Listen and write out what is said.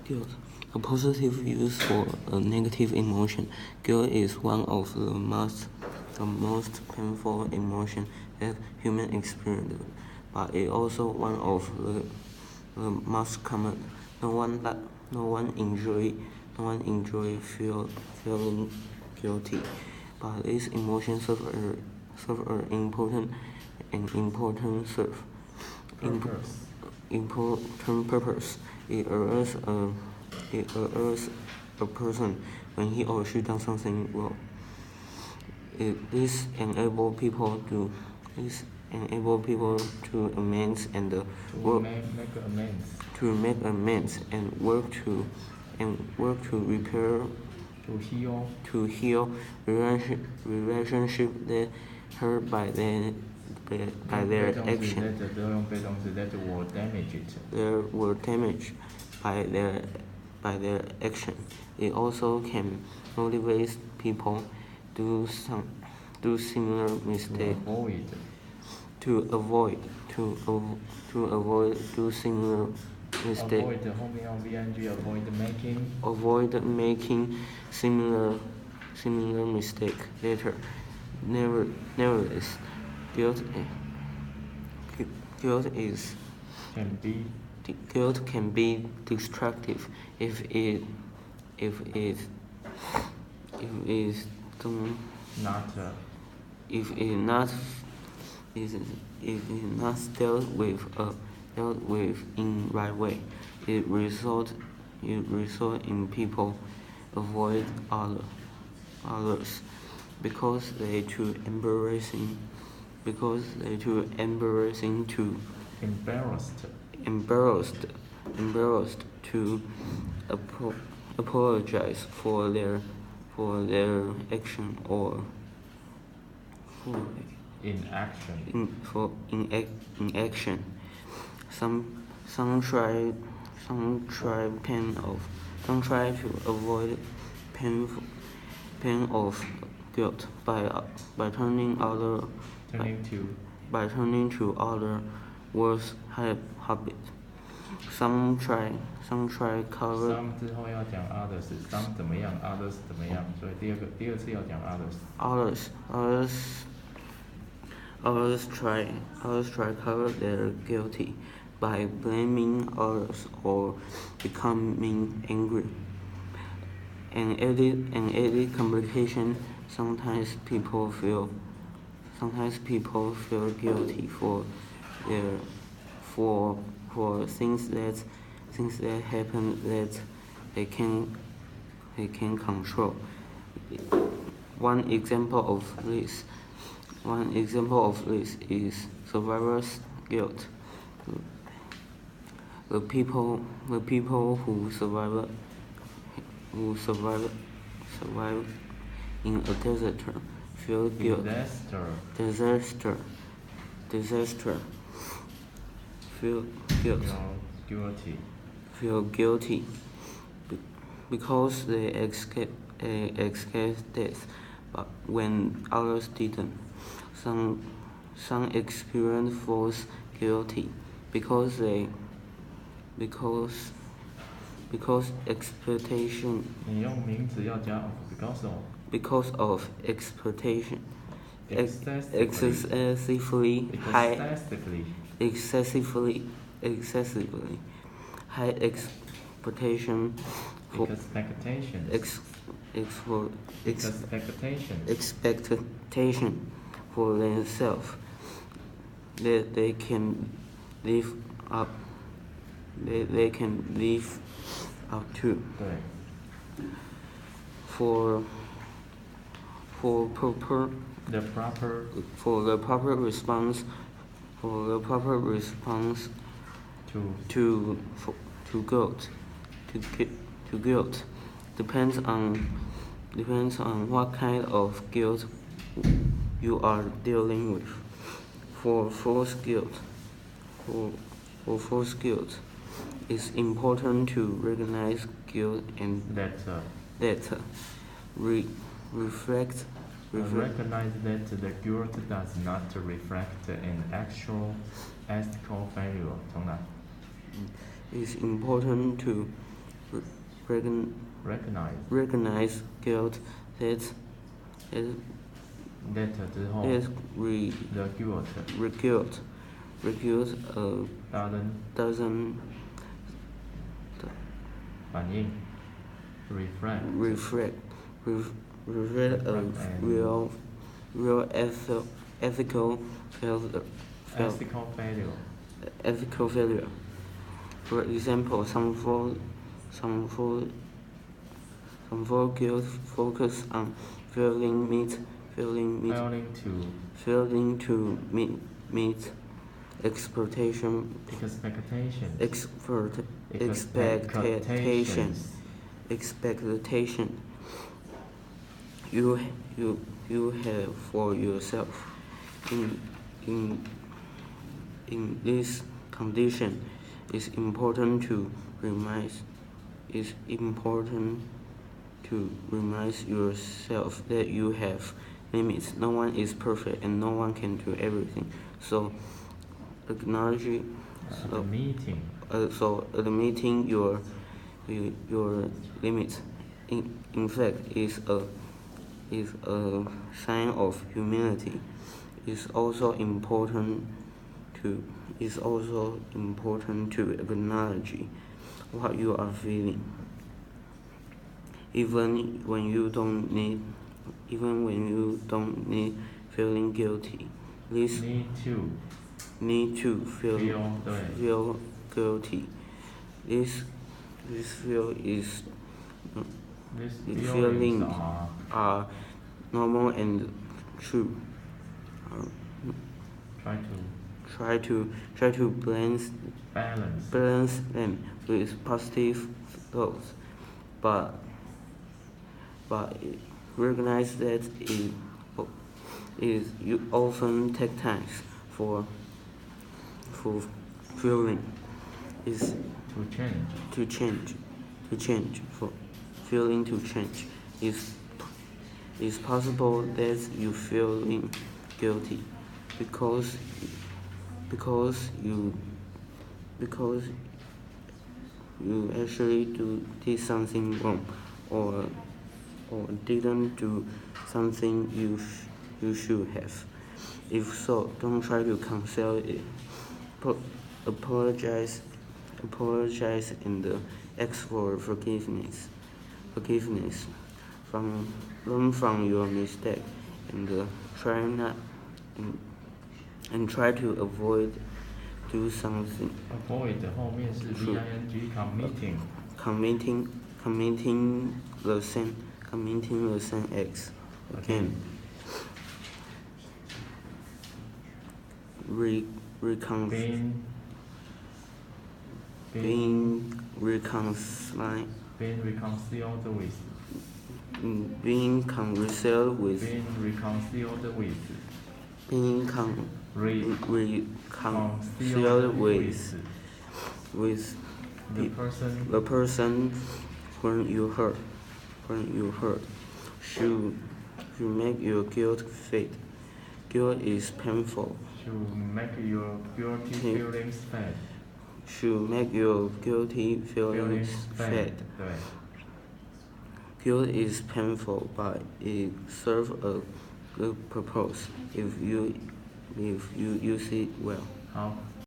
Guilt. A positive use for a negative emotion. Guilt is one of the most painful emotions that humans experience, but it also one of the most common. No one enjoy feeling guilty, but this emotion serve an important purpose. It alerts a person when he or she does something wrong. This enables people to amends and make amends and work to repair to heal relationship that hurt by their action. That were damaged by their action. It also can motivate people do similar mistakes to avoid do similar mistakes. Avoid making similar mistake later. Nevertheless, guilt can be destructive if it not dealt with in right way. It result in people avoid others because they too embarrassing to embarrassed to apologize for their action or inaction. Some try to avoid pain of guilt by turning to other worse habits. Some try cover. Some 之后要讲 others，some 怎么样 ，others 怎么样，所以第二次要讲 others。Others try cover their guilty by blaming others or becoming angry. An added complication. Sometimes people feel guilty for things that happen that they can control. One example of this is survivor's guilt. The people who survive in a disaster feel guilt. Disaster. Feel guilty because they escape death, but when others didn't. Some experience feels guilty because expectation. 你用名词要加 because of expectation. Excessively high expectation for expectation for themselves that they can live up to. 对。For the proper response to guilt depends on what kind of guilt you are dealing with. For false guilt, it's important to recognize guilt and recognize that the guilt does not reflect an actual ethical failure. 重来。It's important to recognize guilt that That 之后 the guilt doesn't 反应 reflect a real ethical failure. For example, some for guilt focus on failing to meet expectation. You have for yourself. In this condition, it's important to remind yourself that you have limits. No one is perfect and no one can do everything. So acknowledge admitting your limits in fact is a sign of humility. It's also important to acknowledge what you are feeling, even when you don't need feeling guilty. Need to feel guilty. These feelings are normal and true. Try to balance them with positive thoughts, but recognize that you often take time for feeling is to change for feeling to change. It's possible that you feeling guilty because you actually did something wrong or didn't do something you should have. If so, don't try to conceal it. Apologize and ask for forgiveness. Learn from your mistake and try to avoid do something. Avoid 后面是 committing the same acts again. Being reconciled with the person when you hurt should make your guilt fade. Guilt is painful. Should make your guilty feelings fade. Should make your guilty feelings fade. Guilt is painful, but it serves a good purpose if you use it well.好。